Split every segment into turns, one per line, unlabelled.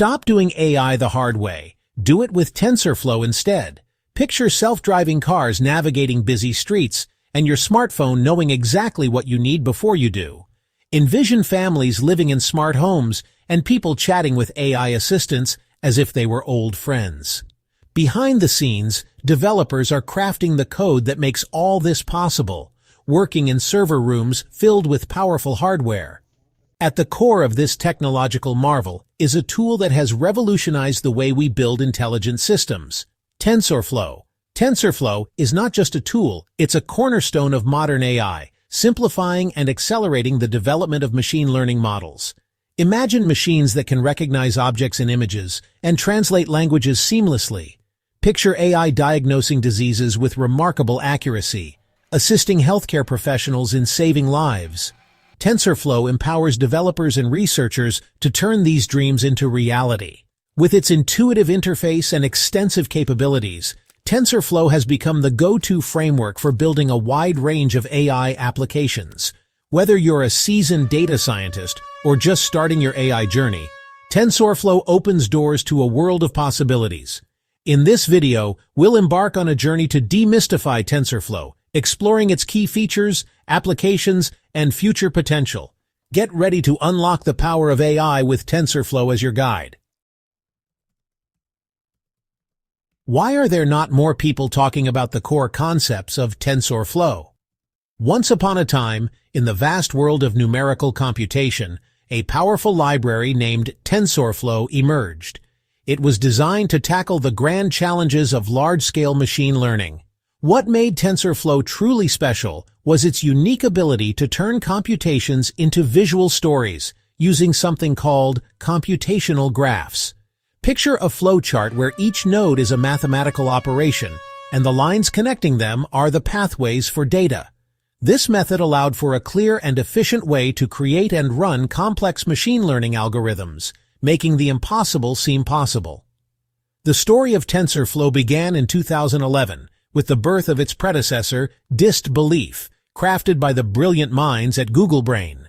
Stop doing AI the hard way. Do it with TensorFlow instead. Picture self-driving cars navigating busy streets and your smartphone knowing exactly what you need before you do. Envision families living in smart homes and people chatting with AI assistants as if they were old friends. Behind the scenes, developers are crafting the code that makes all this possible, working in server rooms filled with powerful hardware. At the core of this technological marvel is a tool that has revolutionized the way we build intelligent systems: TensorFlow. TensorFlow is not just a tool, it's a cornerstone of modern AI, simplifying and accelerating the development of machine learning models. Imagine machines that can recognize objects and images and translate languages seamlessly. Picture AI diagnosing diseases with remarkable accuracy, assisting healthcare professionals in saving lives. TensorFlow empowers developers and researchers to turn these dreams into reality. With its intuitive interface and extensive capabilities, TensorFlow has become the go-to framework for building a wide range of AI applications. Whether you're a seasoned data scientist or just starting your AI journey, TensorFlow opens doors to a world of possibilities. In this video, we'll embark on a journey to demystify TensorFlow, exploring its key features, applications, and future potential. Get ready to unlock the power of AI with TensorFlow as your guide. Why are there not more people talking about the core concepts of TensorFlow? Once upon a time, in the vast world of numerical computation, a powerful library named TensorFlow emerged. It was designed to tackle the grand challenges of large-scale machine learning. What made TensorFlow truly special was its unique ability to turn computations into visual stories using something called computational graphs. Picture a flowchart where each node is a mathematical operation, and the lines connecting them are the pathways for data. This method allowed for a clear and efficient way to create and run complex machine learning algorithms, making the impossible seem possible. The story of TensorFlow began in 2011, with the birth of its predecessor, DistBelief, crafted by the brilliant minds at Google Brain.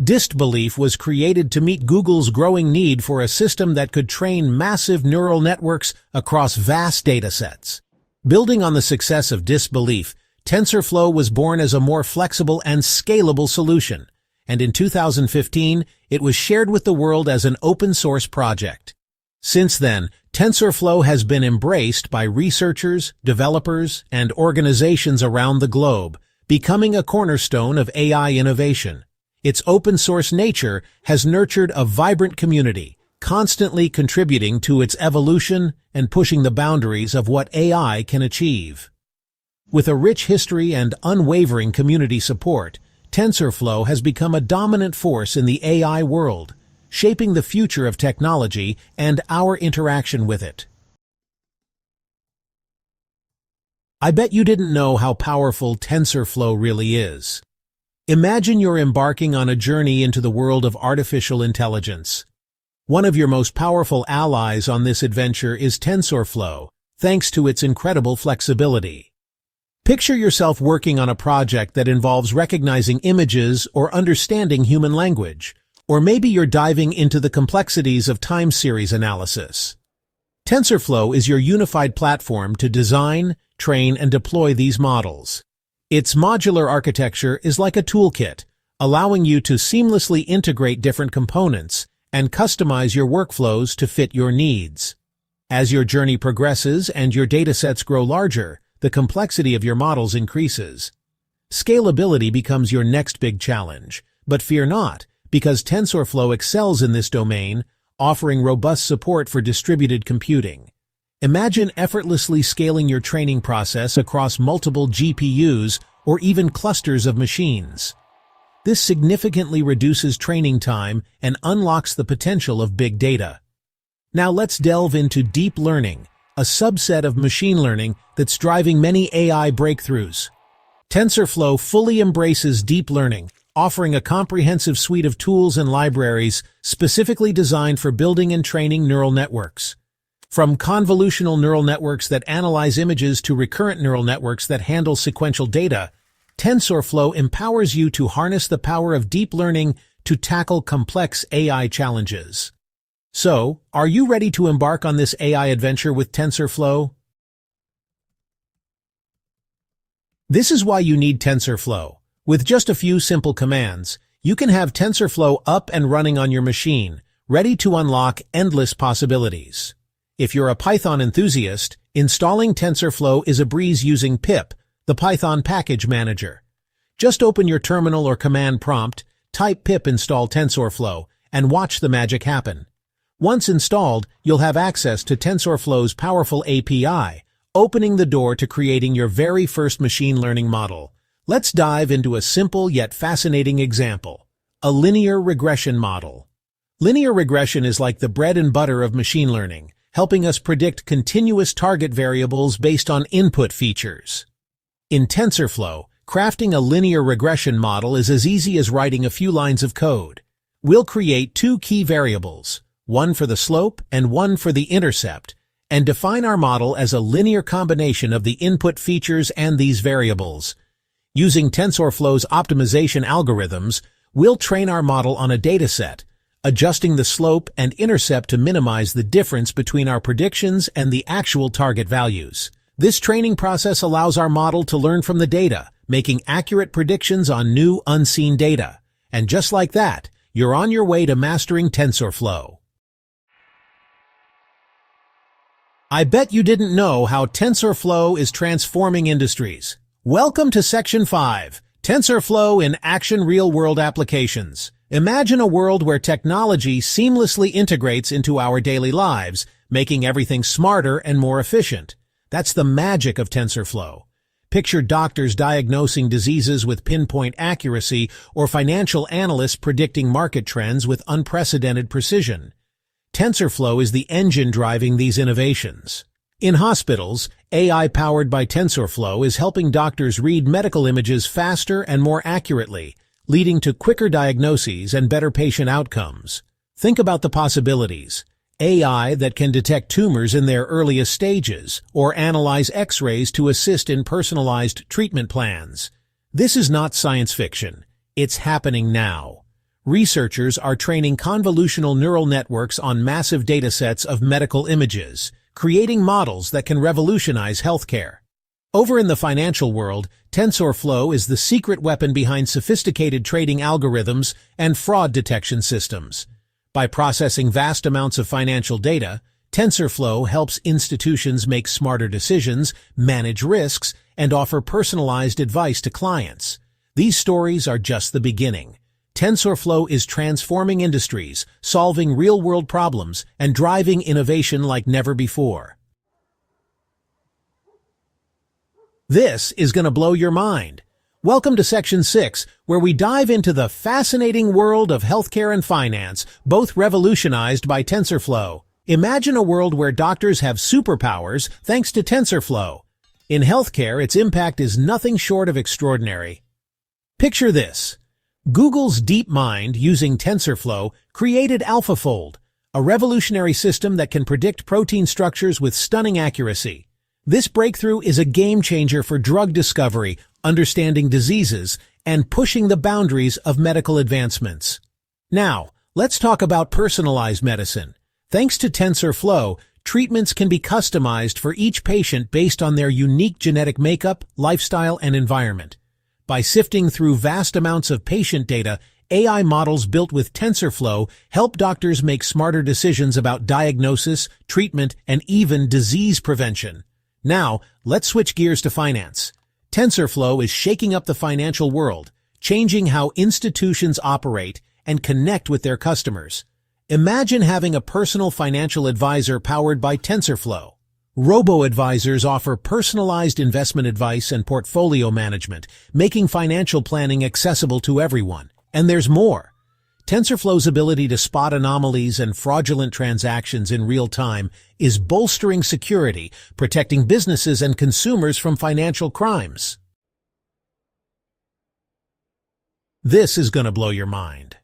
DistBelief was created to meet Google's growing need for a system that could train massive neural networks across vast datasets. Building on the success of DistBelief, TensorFlow was born as a more flexible and scalable solution, and in 2015, it was shared with the world as an open-source project. Since then, TensorFlow has been embraced by researchers, developers, and organizations around the globe, becoming a cornerstone of AI innovation. Its open-source nature has nurtured a vibrant community, constantly contributing to its evolution and pushing the boundaries of what AI can achieve. With a rich history and unwavering community support, TensorFlow has become a dominant force in the AI world, shaping the future of technology and our interaction with it. I bet you didn't know how powerful TensorFlow really is. Imagine you're embarking on a journey into the world of artificial intelligence. One of your most powerful allies on this adventure is TensorFlow, thanks to its incredible flexibility. Picture yourself working on a project that involves recognizing images or understanding human language. Or maybe you're diving into the complexities of time series analysis. TensorFlow is your unified platform to design, train, and deploy these models. Its modular architecture is like a toolkit, allowing you to seamlessly integrate different components and customize your workflows to fit your needs. As your journey progresses and your datasets grow larger, the complexity of your models increases. Scalability becomes your next big challenge, but fear not, because TensorFlow excels in this domain, offering robust support for distributed computing. Imagine effortlessly scaling your training process across multiple GPUs or even clusters of machines. This significantly reduces training time and unlocks the potential of big data. Now let's delve into deep learning, a subset of machine learning that's driving many AI breakthroughs. TensorFlow fully embraces deep learning, offering a comprehensive suite of tools and libraries specifically designed for building and training neural networks. From convolutional neural networks that analyze images to recurrent neural networks that handle sequential data, TensorFlow empowers you to harness the power of deep learning to tackle complex AI challenges. So, are you ready to embark on this AI adventure with TensorFlow? This is why you need TensorFlow. With just a few simple commands, you can have TensorFlow up and running on your machine, ready to unlock endless possibilities. If you're a Python enthusiast, installing TensorFlow is a breeze using pip, the Python package manager. Just open your terminal or command prompt, type pip install TensorFlow, and watch the magic happen. Once installed, you'll have access to TensorFlow's powerful API, opening the door to creating your very first machine learning model. Let's dive into a simple yet fascinating example: a linear regression model. Linear regression is like the bread and butter of machine learning, helping us predict continuous target variables based on input features. In TensorFlow, crafting a linear regression model is as easy as writing a few lines of code. We'll create two key variables, one for the slope and one for the intercept, and define our model as a linear combination of the input features and these variables. Using TensorFlow's optimization algorithms, we'll train our model on a dataset, adjusting the slope and intercept to minimize the difference between our predictions and the actual target values. This training process allows our model to learn from the data, making accurate predictions on new, unseen data. And just like that, you're on your way to mastering TensorFlow. I bet you didn't know how TensorFlow is transforming industries. Welcome to Section 5, TensorFlow in Action Real-World Applications. Imagine a world where technology seamlessly integrates into our daily lives, making everything smarter and more efficient. That's the magic of TensorFlow. Picture doctors diagnosing diseases with pinpoint accuracy or financial analysts predicting market trends with unprecedented precision. TensorFlow is the engine driving these innovations. In hospitals, AI powered by TensorFlow is helping doctors read medical images faster and more accurately, leading to quicker diagnoses and better patient outcomes. Think about the possibilities. AI that can detect tumors in their earliest stages or analyze X-rays to assist in personalized treatment plans. This is not science fiction. It's happening now. Researchers are training convolutional neural networks on massive datasets of medical images, creating models that can revolutionize healthcare. Over in the financial world, TensorFlow is the secret weapon behind sophisticated trading algorithms and fraud detection systems. By processing vast amounts of financial data, TensorFlow helps institutions make smarter decisions, manage risks, and offer personalized advice to clients. These stories are just the beginning. TensorFlow is transforming industries, solving real-world problems, and driving innovation like never before. This is going to blow your mind. Welcome to Section 6, where we dive into the fascinating world of healthcare and finance, both revolutionized by TensorFlow. Imagine a world where doctors have superpowers thanks to TensorFlow. In healthcare, its impact is nothing short of extraordinary. Picture this. Google's DeepMind, using TensorFlow, created AlphaFold, a revolutionary system that can predict protein structures with stunning accuracy. This breakthrough is a game-changer for drug discovery, understanding diseases, and pushing the boundaries of medical advancements. Now, let's talk about personalized medicine. Thanks to TensorFlow, treatments can be customized for each patient based on their unique genetic makeup, lifestyle, and environment. By sifting through vast amounts of patient data, AI models built with TensorFlow help doctors make smarter decisions about diagnosis, treatment, and even disease prevention. Now, let's switch gears to finance. TensorFlow is shaking up the financial world, changing how institutions operate and connect with their customers. Imagine having a personal financial advisor powered by TensorFlow. Robo-advisors offer personalized investment advice and portfolio management, making financial planning accessible to everyone. And there's more. TensorFlow's ability to spot anomalies and fraudulent transactions in real time is bolstering security, protecting businesses and consumers from financial crimes. This is going to blow your mind.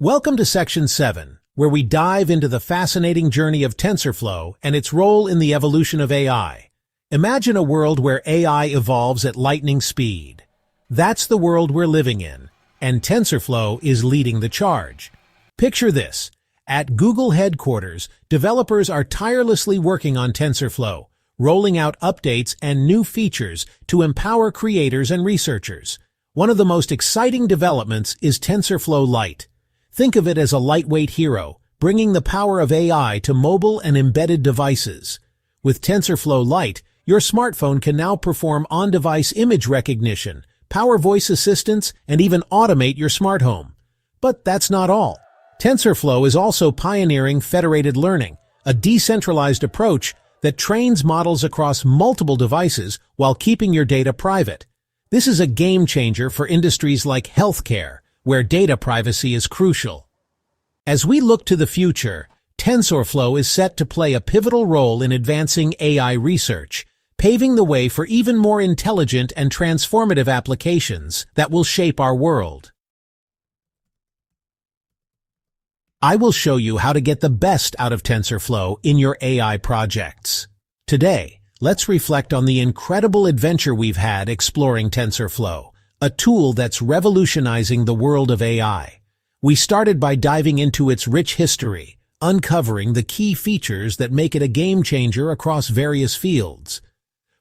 Welcome to Section 7, where we dive into the fascinating journey of TensorFlow and its role in the evolution of AI. Imagine a world where AI evolves at lightning speed. That's the world we're living in, and TensorFlow is leading the charge. Picture this. At Google headquarters, developers are tirelessly working on TensorFlow, rolling out updates and new features to empower creators and researchers. One of the most exciting developments is TensorFlow Lite. Think of it as a lightweight hero, bringing the power of AI to mobile and embedded devices. With TensorFlow Lite, your smartphone can now perform on-device image recognition, power voice assistants, and even automate your smart home. But that's not all. TensorFlow is also pioneering federated learning, a decentralized approach that trains models across multiple devices while keeping your data private. This is a game changer for industries like healthcare, where data privacy is crucial. As we look to the future, TensorFlow is set to play a pivotal role in advancing AI research, paving the way for even more intelligent and transformative applications that will shape our world. I will show you how to get the best out of TensorFlow in your AI projects. Today, let's reflect on the incredible adventure we've had exploring TensorFlow, a tool that's revolutionizing the world of AI. We started by diving into its rich history, uncovering the key features that make it a game changer across various fields.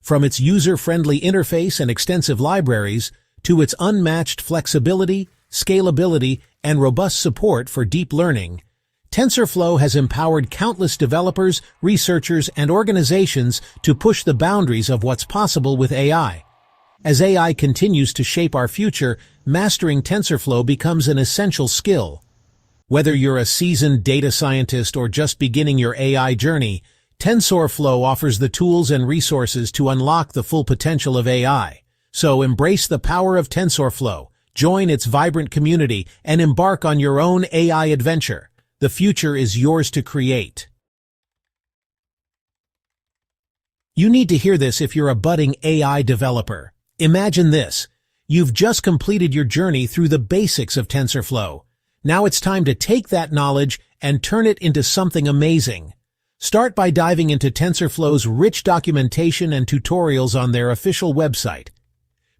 From its user-friendly interface and extensive libraries, to its unmatched flexibility, scalability, and robust support for deep learning, TensorFlow has empowered countless developers, researchers, and organizations to push the boundaries of what's possible with AI. As AI continues to shape our future, mastering TensorFlow becomes an essential skill. Whether you're a seasoned data scientist or just beginning your AI journey, TensorFlow offers the tools and resources to unlock the full potential of AI. So embrace the power of TensorFlow, join its vibrant community, and embark on your own AI adventure. The future is yours to create. You need to hear this if you're a budding AI developer. Imagine this. You've just completed your journey through the basics of TensorFlow. Now it's time to take that knowledge and turn it into something amazing. Start by diving into TensorFlow's rich documentation and tutorials on their official website.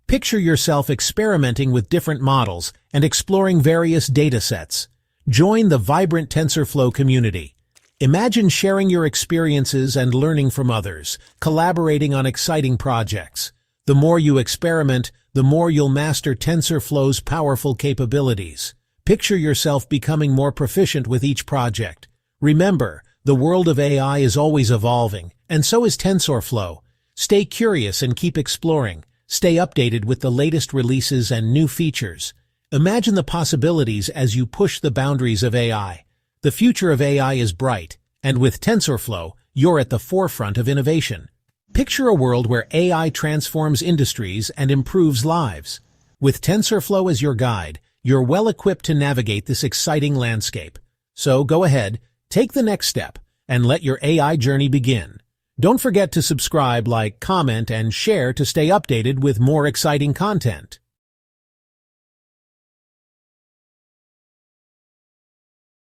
Picture yourself experimenting with different models and exploring various datasets. Join the vibrant TensorFlow community. Imagine sharing your experiences and learning from others, collaborating on exciting projects. The more you experiment, the more you'll master TensorFlow's powerful capabilities. Picture yourself becoming more proficient with each project. Remember, the world of AI is always evolving, and so is TensorFlow. Stay curious and keep exploring. Stay updated with the latest releases and new features. Imagine the possibilities as you push the boundaries of AI. The future of AI is bright, and with TensorFlow, you're at the forefront of innovation. Picture a world where AI transforms industries and improves lives. With TensorFlow as your guide, you're well equipped to navigate this exciting landscape. So go ahead, take the next step, and let your AI journey begin. Don't forget to subscribe, like, comment, and share to stay updated with more exciting content.